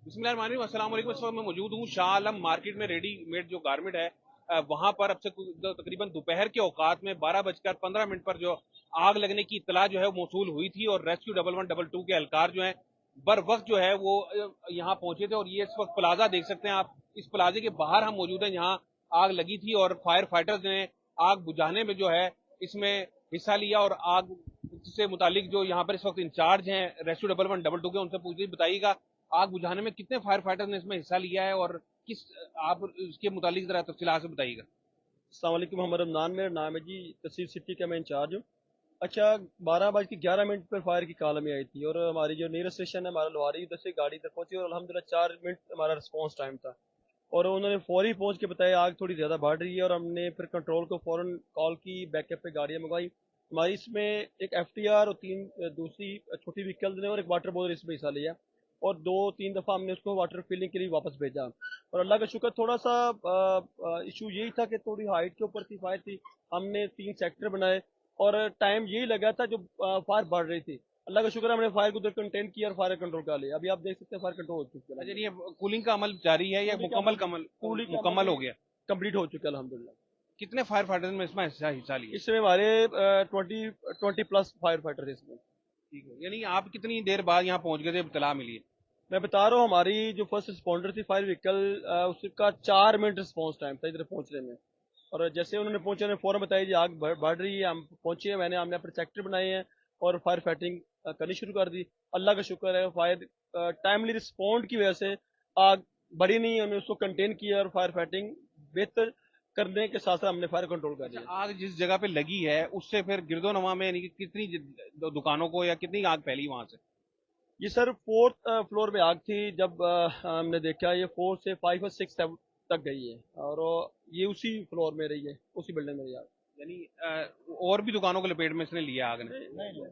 बिस्मिल्लाहिर्रहमानिर्रहीम, अस्सलाम वालेकुम। इस वक्त मैं मौजूद हूँ शाह आलम मार्केट में, रेडीमेड जो गारमेंट है वहां पर अब से तकरीबन दोपहर के औकात में 12:15 पर जो आग लगने की इत्तला जो है मौसूल हुई थी और रेस्क्यू 1112 के एहलकार जो है बर वक्त जो है वो यहाँ पहुंचे थे। और ये इस वक्त प्लाजा देख सकते हैं आप, इस प्लाजे के बाहर हम मौजूद हैं। यहाँ आग लगी थी और फायर फाइटर्स ने आग बुझाने में जो है इसमें हिस्सा लिया। और आग से मुतालिक जो यहाँ पर इस वक्त इंचार्ज हैं रेस्क्यू 1112 के, उनसे पूछिए, बताइएगा आग बुझाने में कितने फायर फाइटर्स ने इसमें हिस्सा लिया है और किस, आप इसके मुतालिक जरा तफसीलात से बताइएगा। अस्सलाम वालेकुम, मोहम्मद रमज़ान मेरा नाम है जी। तहसील सिटी का मैं इंचार्ज हूँ। अच्छा, 12:11 पर फायर की कॉल हमें आई थी और हमारी जो नियरेस्ट स्टेशन है, हमारा लोहारी, उधर से गाड़ी तक पहुंची और अल्हम्दुलिल्लाह 4 मिनट हमारा रिस्पॉन्स टाइम था। और उन्होंने फौरी पहुंच के बताया आग थोड़ी ज़्यादा बढ़ रही है और हमने फिर कंट्रोल को फ़ौरन कॉल की, बैकअप पे गाड़ियाँ मंगवाई। हमारी इसमें एक FTR और 3 दूसरी छोटी व्हीकल्स ने और एक वाटर बॉलर इसमें हिस्सा लिया। और 2-3 दफ़ा हमने उसको वाटर फिलिंग के लिए वापस भेजा। और अल्लाह का शुक्र, थोड़ा सा इशू यही था कि थोड़ी हाइट के ऊपर थी फायर थी। हमने 3 सेक्टर बनाए और टाइम यही लगा था जो फायर बढ़ रही थी। अल्लाह का शुक्र, हमने फायर को उधर कंटेन किया और फायर कंट्रोल कर लिया। अभी आप देख सकते हैं फायर कंट्रोल हो चुकी अच्छा, है। ये कूलिंग का अमल जारी है या कूली का मुकम्मल अमल कूली का अमल मुकम्मल भी हो गया? कंप्लीट हो चुका है अल्हम्दुलिल्लाह। कितने फायर फाइटर्स ने इसमें हिस्सा हिस्सा लिया? इसमें हमारे 20 प्लस फायर फाइटर थे इसमें। ठीक है, यानी आप कितनी देर बाद यहाँ पहुंच गए थे, इत्तला मिली है? मैं बता रहा हूँ, हमारी जो फर्स्ट रिस्पॉन्डर थी फायर व्हीकल, उसका 4 मिनट रिस्पॉन्स टाइम था इधर पहुंचने में। और जैसे उन्होंने पहुंचे, उन्होंने फौरन बताया जी आग बढ़ रही है। हम पहुंचे, हमने अपने सेक्टर बनाए हैं और फायर फाइटिंग करनी शुरू कर दी। अल्लाह का शुक्र है, फायर टाइमली रिस्पॉन्ड की वजह से आग बढ़ी नहीं, हमने उसको कंटेन किया और फायर फाइटिंग बेहतर करने के साथ साथ हमने फायर कंट्रोल कर अच्छा, दिया। आग जिस जगह पे लगी है उससे फिर गिरदो नवा में यानी कि कितनी दुकानों को या कितनी आग फैली वहां से? ये सर 4th फ्लोर में आग थी। जब हमने देखा, ये 4 से 5 और 6 तक गई है और ये उसी फ्लोर में रही है, उसी बिल्डिंग में रही है आग। यानी और भी दुकानों को लपेट में इसने लिया आग ने? नहीं,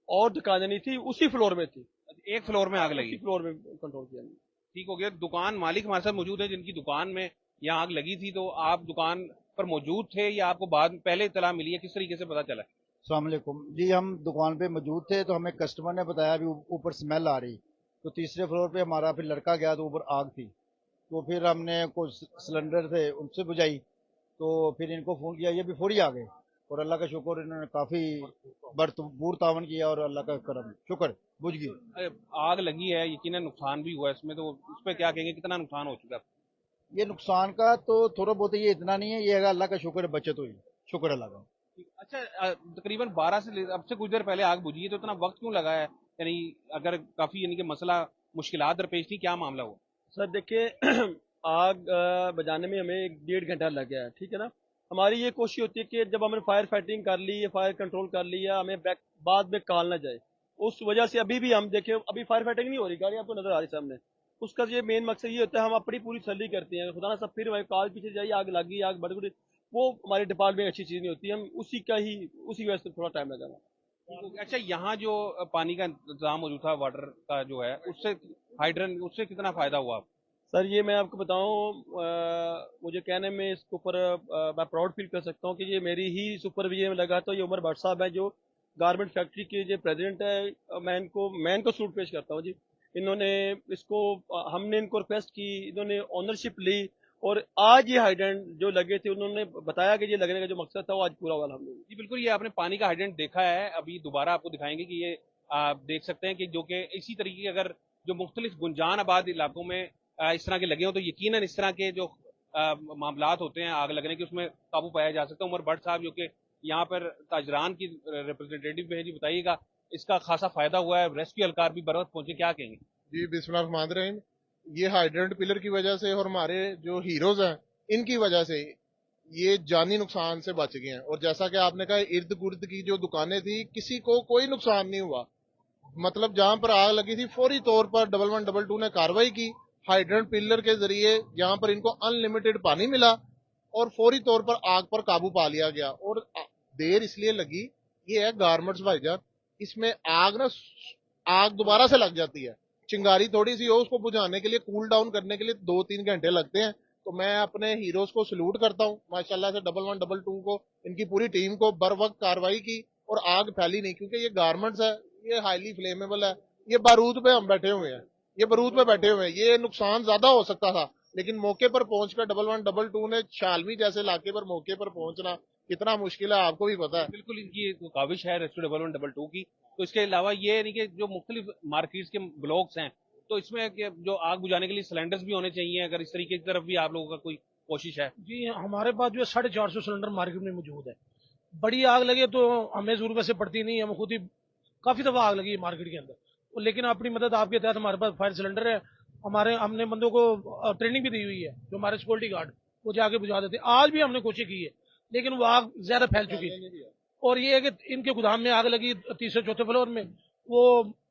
और दुकानें नहीं थी, उसी फ्लोर में थी। एक फ्लोर में आग उसी लगी? फ्लोर में कंट्रोल किया हमने। ठीक हो गया। दुकान मालिक हमारे साथ मौजूद है जिनकी दुकान में यहाँ आग लगी थी, तो आप दुकान पर मौजूद थे या आपको बाद पहले इतला मिली है, किस तरीके से पता चला? अस्सलाम वालेकुम जी। हम दुकान पे मौजूद थे तो हमें कस्टमर ने बताया भी ऊपर स्मेल आ रही। तो तीसरे फ्लोर पे हमारा फिर लड़का गया तो ऊपर आग थी। तो फिर हमने कुछ सिलेंडर थे उनसे बुझाई। तो फिर इनको फ़ोन किया, ये भी फौरी आ गए। और अल्लाह का शुक्र, इन्होंने काफ़ी भरपूर तावन किया और अल्लाह का करम शुक्र बुझ गई। आग लगी है, यकीनन नुकसान भी हुआ है इसमें, तो उस पर क्या कहेंगे, कितना नुकसान हो चुका है? ये नुकसान का तो थोड़ा बहुत, ये इतना नहीं है, ये है अल्लाह का शुक्र है, बचत हुई। शुक्र अल्लाह का। अच्छा, तकरीबन 12 से अब से कुछ देर पहले आग बुझी है, तो इतना वक्त क्यों लगा है? यानी अगर काफी यानी कि मसला मुश्किलात दरपेश थी, क्या मामला हुआ? सर देखिए, आग बजाने में हमें 1-1.5 घंटा लग गया है, ठीक है ना। हमारी ये कोशिश होती है कि जब हमने फायर फाइटिंग कर ली या फायर कंट्रोल कर लिया, हमें बैक बाद में कॉल ना जाए। उस वजह से अभी भी हम देखें, अभी फायर फाइटिंग नहीं हो रही, गाड़ी आपको नजर आ रही सामने। उसका ये मेन मकसद ये होता है, हम अपनी पूरी तसल्ली करते हैं, खुदा ना सब फिर हमारे कॉल पीछे जाइए, आग लगी, आग बढ़ गई। वो हमारे डिपार्टमेंट में अच्छी चीज़ नहीं होती, हम उसी वजह से थोड़ा टाइम लगा। अच्छा, यहाँ जो पानी का इंतजाम मौजूद था, वाटर का जो है, उससे हाइड्रन, उससे कितना फायदा हुआ? सर ये मैं आपको बताऊं, मुझे कहने में इसके ऊपर मैं प्राउड फील कर सकता हूँ कि ये मेरी ही सुपरविजन में लगा। तो ये उमर भट्ट साहब है जो गारमेंट फैक्ट्री के जो प्रेसिडेंट है, मैं इनको सलूट पेश करता हूँ जी। इन्होंने इसको हमने इनको रिक्वेस्ट की, इन्होंने ओनरशिप ली और आज ये हाइडेंट जो लगे थे, उन्होंने बताया कि ये लगने का जो मकसद था वो आज पूरा हुआ अल्हम्दुलिल्लाह। जी बिल्कुल, ये आपने पानी का हाइड्रेंट देखा है, अभी दोबारा आपको दिखाएंगे कि ये आप देख सकते हैं कि जो कि इसी तरीके के अगर जो मुख्तलिफ गुंजान आबाद इलाकों में इस तरह के लगे हों, तो यकीनन इस तरह के जो मामलात होते हैं आग लगने के, उसमें काबू पाया जा सकता है। उमर भट्ट साहब जो कि यहाँ पर ताजरान की रिप्रेजेंटेटिव में है जी, बताइएगा इसका खासा फायदा हुआ है, रेस्क्यू एहलकार भी बर वक्त पहुंचे, क्या कहेंगे? जी बिस्मिल्लाहिर्रहमानिर्रहीम। ये हाइड्रेंट पिलर की वजह से और हमारे जो हीरोज हैं इनकी वजह से ये जानी नुकसान से बच गए हैं। और जैसा कि आपने कहा, इर्द गिर्द की जो दुकानें थी किसी को कोई नुकसान नहीं हुआ। मतलब जहां पर आग लगी थी फौरी तौर पर 1112 ने कार्रवाई की। हाइड्रेंट पिलर के जरिए यहाँ पर इनको अनलिमिटेड पानी मिला और फौरी तौर पर आग पर काबू पा लिया गया। और देर इसलिए लगी, ये है गारमेंट्स भाईजान, इसमें आग दोबारा से लग जाती है। चिंगारी थोड़ी सी हो, उसको बुझाने के लिए, कूल डाउन करने के लिए 2-3 घंटे लगते हैं। तो मैं अपने हीरोज को सल्यूट करता हूँ माशाल्लाह से, 1112 को, इनकी पूरी टीम को बर वक्त कार्रवाई की और आग फैली नहीं। क्योंकि ये गारमेंट्स है, ये हाईली फ्लेमेबल है, ये बारूद पे हम बैठे हुए हैं। ये बरूद पे बैठे हुए हैं, ये नुकसान ज्यादा हो सकता था, लेकिन मौके पर पहुंचकर 1112 ने शालमी जैसे इलाके पर मौके पर पहुंचना कितना मुश्किल है आपको भी पता है। बिल्कुल इनकी एक काविश है रेस्क्यू 1112 की। तो इसके अलावा ये यानी कि जो मुख्तलिफ मार्केट्स के ब्लॉक्स हैं, तो इसमें जो आग बुझाने के लिए सिलेंडर्स भी होने चाहिए, अगर इस तरीके की तरफ भी आप लोगों का कोई कोशिश है? जी हमारे पास जो है 450 सिलेंडर मार्केट में मौजूद है। बड़ी आग लगे तो हमें जरूरत से पड़ती नहीं, हम खुद ही काफी दफा आग लगी है मार्केट के अंदर, लेकिन अपनी मदद आपके तहत हमारे पास फायर सिलेंडर है। हमने बंदों को ट्रेनिंग भी दी हुई है, जो हमारे सिक्योरिटी गार्ड वो जाके बुझा देते हैं। आज भी हमने कोशिश की है, लेकिन वो आग ज्यादा फैल चुकी थी। और ये है कि इनके गोदाम में आग लगी तीसरे चौथे फ्लोर में। वो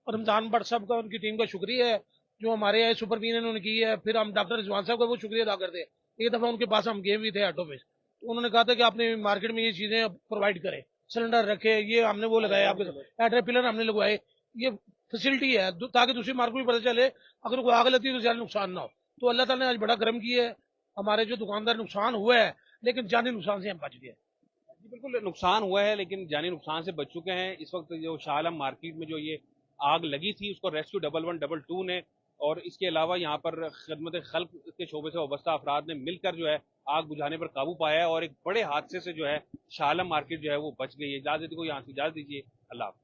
रमजान भट्ट साहब का, उनकी टीम का शुक्रिया है, जो हमारे यहाँ सुपरवीजन उन्होंने की है। फिर हम डॉक्टर रिजवान साहब का वो शुक्रिया अदा करते हैं। एक दफा उनके पास हम गए भी थे ऑटो पे, तो उन्होंने कहा था कि आपने मार्केट में ये चीजें प्रोवाइड करें, सिलेंडर रखे, ये हमने वो लगाए, आपके एड्रेस पिलर हमने लगवाए। ये फैसिलिटी है ताकि दूसरी मार्केट में पता चले अगर कोई आग लगती है तो ज्यादा नुकसान ना हो। तो अल्लाह ताला ने आज बड़ा करम किया है, हमारे जो दुकानदार नुकसान हुआ है, लेकिन जानी नुकसान से हम बच गए। जी, बिल्कुल नुकसान हुआ है लेकिन जानी नुकसान से बच चुके हैं। इस वक्त जो शाह आलम मार्केट में जो ये आग लगी थी उसको रेस्क्यू 1112 ने और इसके अलावा यहाँ पर खिदमत खल्क के शोबे से वाबस्ता अफराद ने मिलकर जो है आग बुझाने पर काबू पाया है और एक बड़े हादसे से जो है शाह आलम मार्केट जो है वो बच गई है। इजाजत को यहाँ से इजाजत दीजिए। अल्लाह हाफ़िज़।